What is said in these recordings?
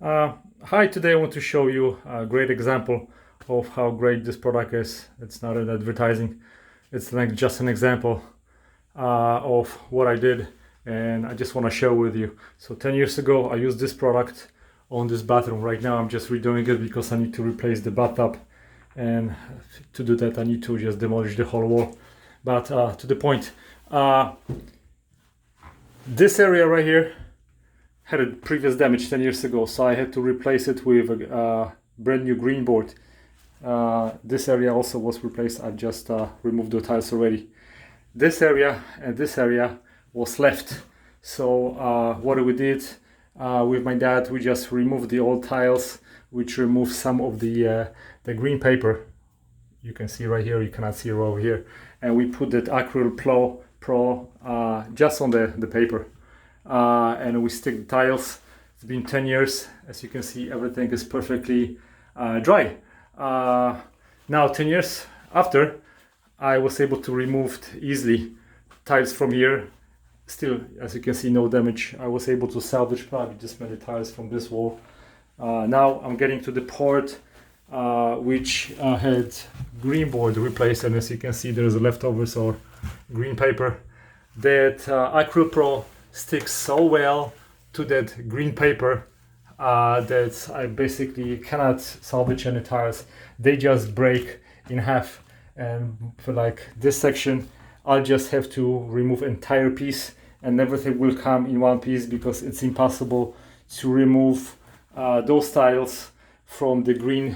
Hi, today I want to show you a great example of how great this product is. It's not an advertising, it's like just an example of what I did, and I just want to share with you. So 10 years ago I used this product on this bathroom. Right now I'm just redoing it because I need to replace the bathtub, and to do that I need to just demolish the whole wall. But to the point, this area right here had a previous damage 10 years ago, so I had to replace it with a brand new green board. This area also was replaced. I just removed the tiles already. This area and this area was left. So what we did with my dad, we just removed the old tiles, which removed some of the green paper. You can see right here, you cannot see it over here. And we put that AkrylPro just on the paper. And we stick the tiles. It's been 10 years. As you can see, everything is perfectly dry. Now 10 years after, I was able to remove easily tiles from here. Still, as you can see, no damage. I was able to salvage probably just many tiles from this wall. Now I'm getting to the part which had green board replaced, and as you can see, there's leftovers or green paper. That AkrylPro sticks so well to that green paper that I basically cannot salvage any tiles. They just break in half, and for like this section I'll just have to remove entire piece and everything will come in one piece, because it's impossible to remove those tiles from the green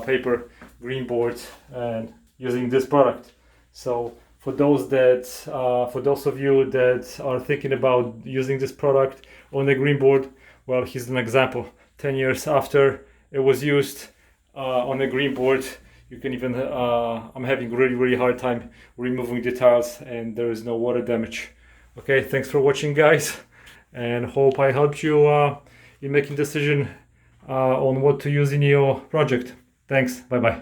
paper, green board, and using this product. So for those of you that are thinking about using this product on the green board, well, here's an example. 10 years after it was used on a green board, you can even I'm having really hard time removing the tiles, and there is no water damage. Okay, thanks for watching, guys, and hope I helped you in making decision on what to use in your project. Thanks, bye bye.